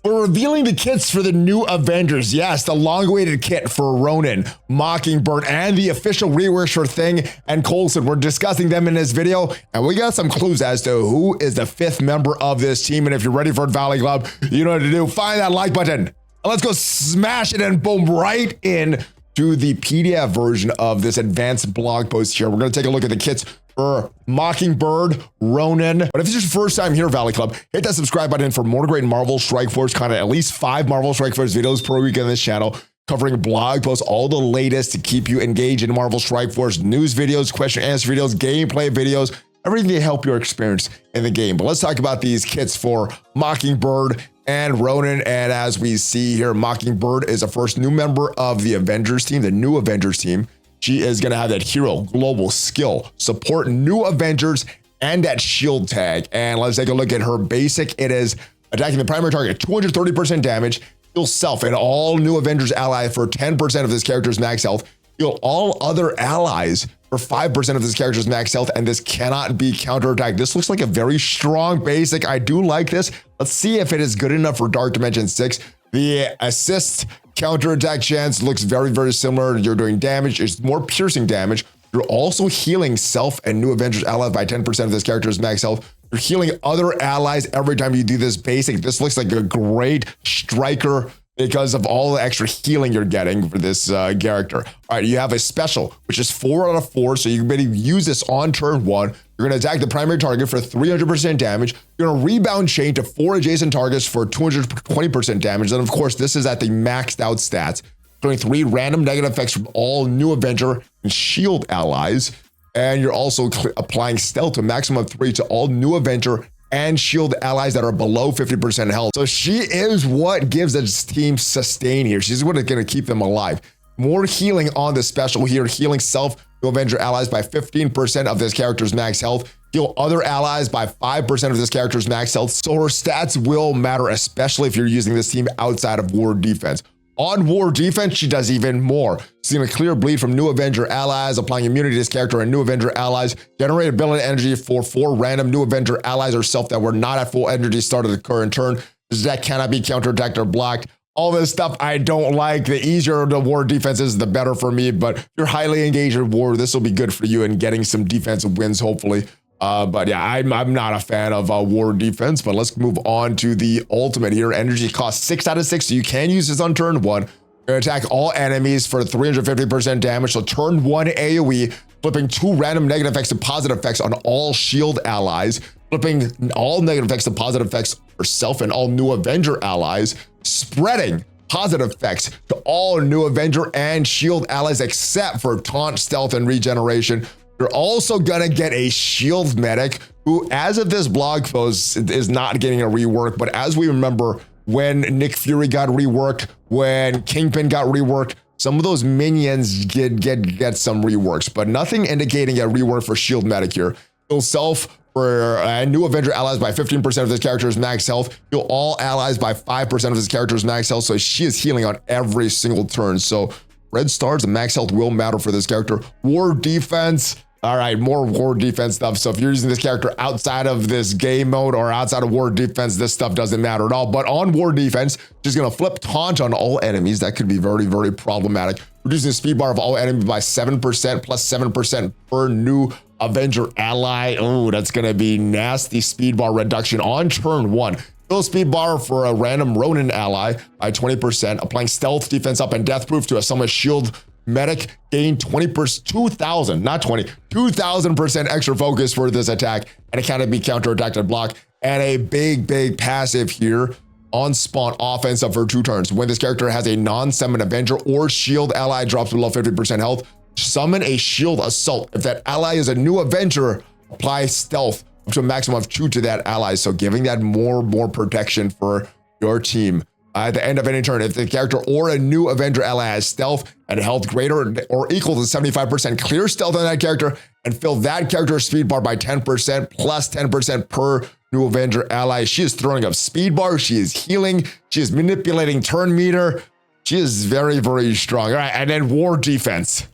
We're revealing the kits for the new Avengers. Yes, the long-awaited kit for Ronin, Mockingbird, and the official reworks for Thing and Coulson. We're discussing them in this video, and we got some clues as to who is the 5th member of this team. And if you're ready for it, Valley Club, you know what to do. Find that like button. And let's go smash it and boom right in to the PDF version of this advanced blog post here. We're going to take a look at the kits for Mockingbird, Ronin. But if this is your first time here, Valley Club, hit that subscribe button for more great Marvel Strike Force content. At least 5 Marvel Strike Force videos per week on this channel, covering blog posts, all the latest to keep you engaged in Marvel Strike Force, news videos, question and answer videos, gameplay videos, everything to help your experience in the game. But let's talk about these kits for Mockingbird and Ronin. And as we see here, Mockingbird is the first new member of the Avengers team, the new Avengers team. She is going to have that hero, global, skill, support, new Avengers, and that shield tag. And let's take a look at her basic. It is attacking the primary target, 230% damage, heal self and all new Avengers allies for 10% of this character's max health, heal all other allies for 5% of this character's max health, and this cannot be counterattacked. This looks like a very strong basic. I do like this. Let's see if it is good enough for Dark Dimension 6. The assist counterattack chance looks very, very similar. You're doing damage. It's more piercing damage. You're also healing self and new Avengers allies by 10% of this character's max health. You're healing other allies every time you do this basic. This looks like a great striker because of all the extra healing you're getting for this character. All right, you have a special, which is 4 out of 4, so you can maybe use this on turn 1. You're going to attack the primary target for 300% damage. You're going to rebound chain to 4 adjacent targets for 220% damage. And of course, this is at the maxed out stats, doing 3 random negative effects from all new Avenger and shield allies. And you're also applying stealth to a maximum of 3 to all new Avenger and shield allies that are below 50% health. So she is what gives this team sustain here. She's what is going to keep them alive. More healing on the special here, healing self, new Avenger allies by 15% of this character's max health, heal other allies by 5% of this character's max health. So her stats will matter, especially if you're using this team outside of war defense. On war defense, she does even more. Seeing a clear bleed from new Avenger allies, applying immunity to this character and new Avenger allies, generate ability energy for 4 random new Avenger allies or self that were not at full energy start of the current turn. That cannot be counterattacked or blocked. All this stuff I don't like. The easier the war defense is, the better for me. But if you're highly engaged in war, this will be good for you in getting some defensive wins, hopefully. But yeah, I'm not a fan of war defense, but let's move on to the ultimate here. Energy costs 6 out of 6, so you can use this on turn 1. You're gonna attack all enemies for 350% damage. So turn 1 AoE, flipping 2 random negative effects to positive effects on all shield allies, flipping all negative effects to positive effects for self and all new Avenger allies, spreading positive effects to all new Avenger and shield allies except for taunt, stealth, and regeneration. You're also gonna get a shield medic who, as of this blog post, is not getting a rework. But as we remember, when Nick Fury got reworked, when Kingpin got reworked, some of those minions get some reworks, but nothing indicating a rework for shield medic here. Heal self for new Avenger allies by 15% of this character's max health. Heal all allies by 5% of this character's max health. So she is healing on every single turn. So red stars and max health will matter for this character. War defense. All right, more war defense stuff. So if you're using this character outside of this game mode or outside of war defense, this stuff doesn't matter at all. But on war defense, she's gonna flip taunt on all enemies. That could be very, very problematic. Reducing the speed bar of all enemies by 7% plus 7% per new Avenger ally. Oh, that's gonna be nasty speed bar reduction on turn 1. Fill speed bar for a random Ronin ally by 20%, applying stealth, defense up, and death proof to a summon shield medic, gain 20%, 2,000, not 20, 2,000% extra focus for this attack, and it cannot be counterattacked and blocked. And a big passive here on spawn offensive for 2 turns. When this character has a non-summon Avenger or shield ally drops below 50% health, summon a shield assault. If that ally is a new Avenger, apply stealth up to a maximum of 2 to that ally. So giving that more protection for your team. At the end of any turn, if the character or a new Avenger ally has stealth and health greater or equal to 75%, clear stealth on that character and fill that character's speed bar by 10% plus 10% per new Avenger ally. She is throwing up speed bar. She is healing. She is manipulating turn meter. She is very, very strong. All right, and then war defense.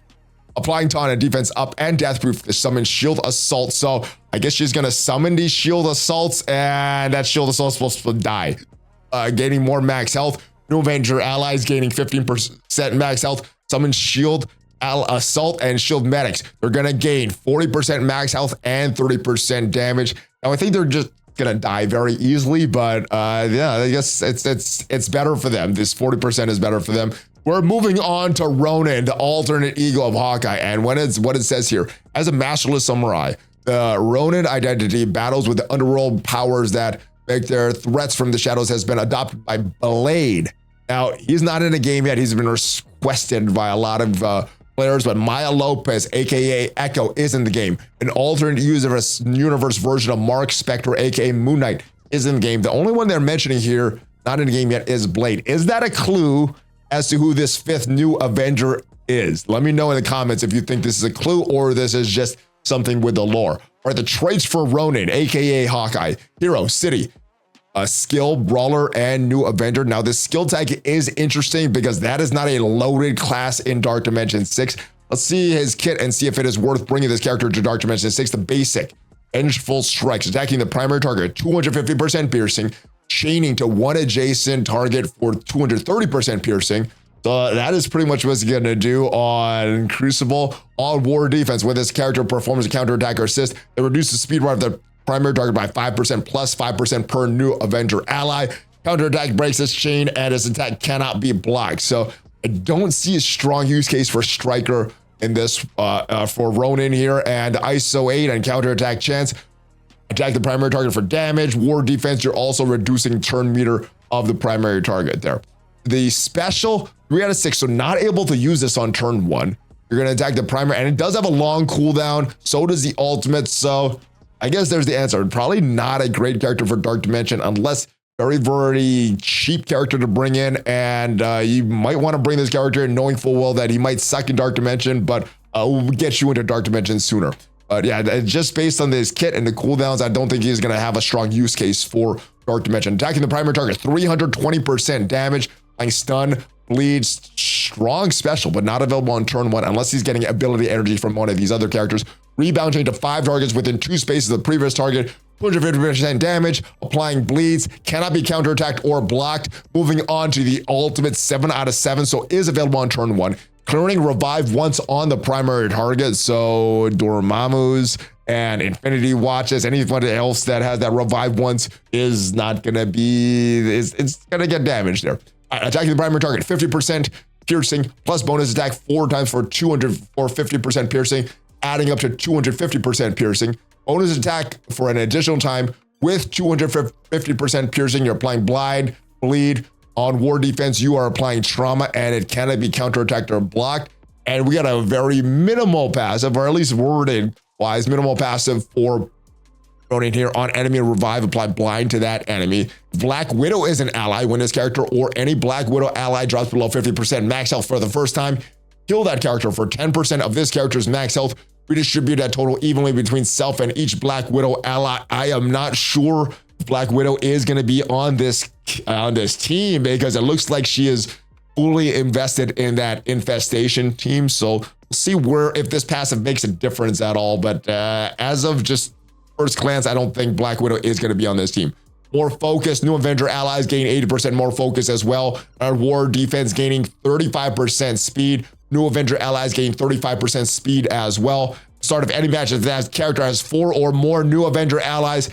Applying taunt and defense up and death proof to summon shield assault. So I guess she's gonna summon these shield assaults, and that shield assault is supposed to die. gaining more max health. New Avenger allies gaining 15% max health. Summon shield, assault, and shield medics. They're gonna gain 40% max health and 30% damage. Now I think they're just gonna die very easily, but yeah, I guess it's better for them. This 40% is better for them. We're moving on to Ronin, the alternate ego of Hawkeye, and what it says here: as a masterless samurai, the Ronin identity battles with the underworld powers that make their threats from the shadows has been adopted by Blade. Now he's not in the game yet. He's been requested by a lot of players, but Maya Lopez, aka Echo, is in the game. An alternate universe version of Mark Spector, aka Moon Knight, is in the game. The only one they're mentioning here, not in the game yet, is Blade. Is that a clue as to who this 5th new Avenger is? Let me know in the comments if you think this is a clue or this is just something with the lore. All right, the traits for Ronin, aka Hawkeye: hero, city, a skill, brawler, and new Avenger. Now this skill tag is interesting because that is not a loaded class in Dark Dimension 6. Let's see his kit and see if it is worth bringing this character to Dark Dimension 6. The basic: vengeful strikes, attacking the primary target, 250% piercing, chaining to one adjacent target for 230% piercing. So that is pretty much what it's gonna do on Crucible. On war defense, when this character performs a counterattack or assist, it reduces the speed rate of the primary target by 5% plus 5% per new Avenger ally. Counterattack breaks this chain and its attack cannot be blocked. So I don't see a strong use case for Striker in this for Ronin here. And ISO 8 and counterattack chance. Attack the primary target for damage. War defense, you're also reducing turn meter of the primary target there. The special, 3 out of 6, so not able to use this on turn 1. You're gonna attack the primary, and it does have a long cooldown. So does the ultimate, so I guess there's the answer. Probably not a great character for Dark Dimension unless very, very cheap character to bring in. And you might want to bring this character in knowing full well that he might suck in Dark Dimension, but will get you into Dark Dimension sooner. But yeah, just based on this kit and the cooldowns, I don't think he's going to have a strong use case for Dark Dimension. Attacking the primary target, 320% damage, applying stun, bleeds, strong special, but not available on turn 1 unless he's getting ability energy from one of these other characters. Rebounding to 5 targets within 2 spaces of the previous target, 250% damage, applying bleeds, cannot be counterattacked or blocked. Moving on to the ultimate, 7 out of 7, so is available on turn 1. Clearing revive once on the primary target, so Dormammu's and Infinity Watches, anyone else that has that revive once is not gonna be, it's gonna get damaged there. Attacking the primary target, 50% piercing, plus bonus attack 4 times for 250% piercing, adding up to 250% piercing. Bonus attack for an additional time with 250% piercing. You're applying blind, bleed. On war defense, you are applying trauma, and it cannot be counterattacked or blocked. And we got a very minimal passive, or at least worded wise, minimal passive for Ronin here. On enemy revive, apply blind to that enemy. Black Widow is an ally. When this character or any Black Widow ally drops below 50% max health for the first time, kill that character for 10% of this character's max health. Redistribute that total evenly between self and each Black Widow ally. I am not sure Black Widow is going to be on this team because it looks like she is fully invested in that infestation team. So we'll see if this passive makes a difference at all. But as of just first glance, I don't think Black Widow is going to be on this team. More focus, new Avenger allies gain 80% more focus as well. Our war defense gaining 35% speed. New Avenger allies gain 35% speed as well. Start of any match, if that character has 4 or more new Avenger allies,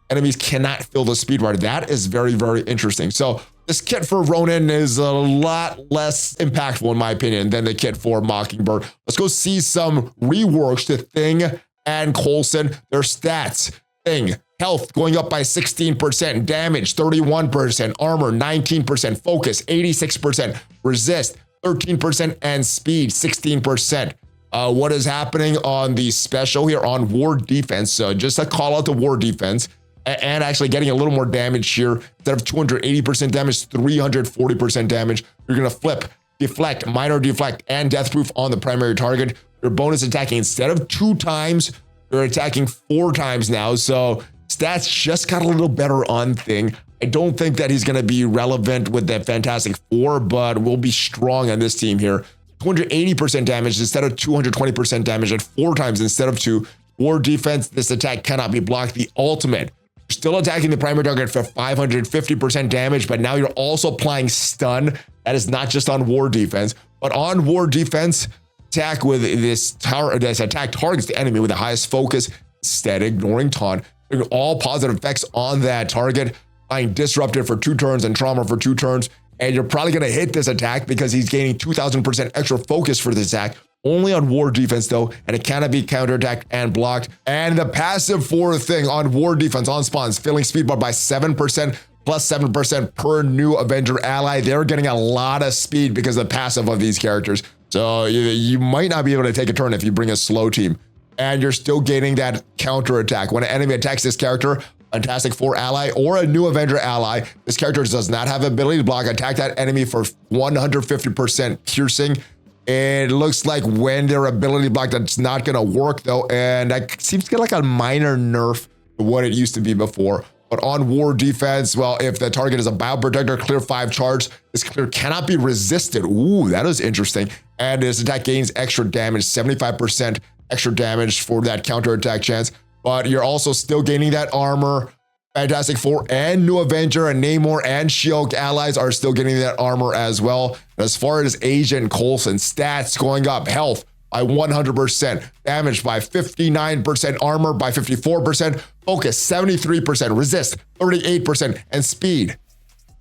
enemies cannot fill the speed bar. That is very, very interesting. So this kit for Ronin is a lot less impactful, in my opinion, than the kit for Mockingbird. Let's go see some reworks to Thing and Coulson. Their stats: Thing, health going up by 16%, damage 31%, armor 19%, focus 86%, resist 13%, and speed 16%. What is happening on the special here on war defense? So just a call out to war defense, and actually getting a little more damage here. Instead of 280% damage, 340% damage. You're gonna flip, deflect, minor deflect, and death proof on the primary target. Your bonus attacking, instead of 2 times, you're attacking 4 times now. So stats just got a little better on Thing. I don't think that he's going to be relevant with that Fantastic Four, but will be strong on this team here. 280% damage instead of 220% damage at 4 times instead of 2. War defense, this attack cannot be blocked. The ultimate, Still attacking the primary target for 550% damage, but now you're also applying stun. That is not just on war defense, but on war defense, attack with this attack targets the enemy with the highest focus, instead ignoring taunt, doing all positive effects on that target, applying disrupted for 2 turns and trauma for 2 turns. And you're probably going to hit this attack because he's gaining 2000% extra focus for this attack. Only on war defense though, and it cannot be counterattacked and blocked. And the passive for thing on war defense on spawns, filling speed bar by 7%, plus 7% per new Avenger ally. They're getting a lot of speed because of the passive of these characters. So you might not be able to take a turn if you bring a slow team. And you're still gaining that counterattack. When an enemy attacks this character, Fantastic Four ally or a new Avenger ally, this character does not have the ability to block. Attack that enemy for 150% piercing. It looks like when their ability block, that's not going to work though. And that seems to get like a minor nerf to what it used to be before. But on war defense, well, if the target is a bioprotector, clear 5 charge, this clear cannot be resisted. Ooh, that is interesting. And this attack gains extra damage, 75% extra damage for that counterattack chance. But you're also still gaining that armor. Fantastic Four and new Avenger and Namor and She-Hulk allies are still getting that armor as well. As far as Agent Coulson, stats going up, health by 100%, damage by 59%, armor by 54%, focus 73%, resist 38%, and speed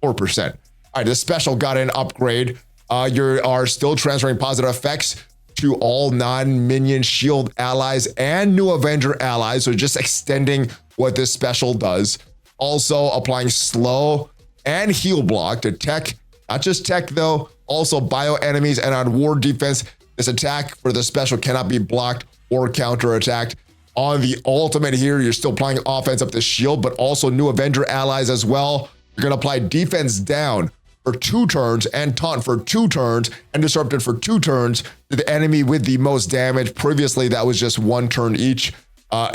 4%. All right, this special got an upgrade. You are still transferring positive effects to all non-minion shield allies and new Avenger allies. So just extending what this special does. Also applying slow and heal block to tech, not just tech though, also bio enemies. And on war defense, this attack for the special cannot be blocked or counterattacked. On the ultimate here, you're still applying offense up the shield, but also new Avenger allies as well. You're gonna apply defense down for 2 turns and taunt for 2 turns and disrupted for 2 turns to the enemy with the most damage. Previously, that was just 1 turn each.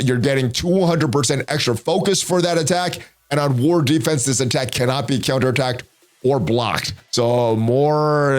You're getting 200% extra focus for that attack. And on war defense, this attack cannot be counterattacked or blocked. So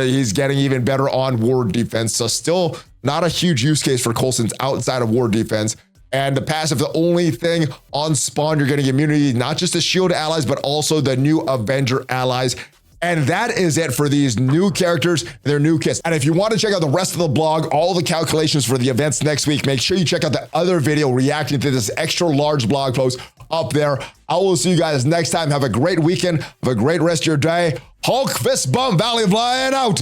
he's getting even better on war defense. So still not a huge use case for Coulson's outside of war defense. And the passive, the only thing on spawn, you're getting immunity, not just the shield allies, but also the new Avenger allies. And that is it for these new characters, their new kits. And if you want to check out the rest of the blog, all the calculations for the events next week, make sure you check out the other video reacting to this extra large blog post up there. I will see you guys next time. Have a great weekend. Have a great rest of your day. Hulk fist bump, ValleyFlyin out.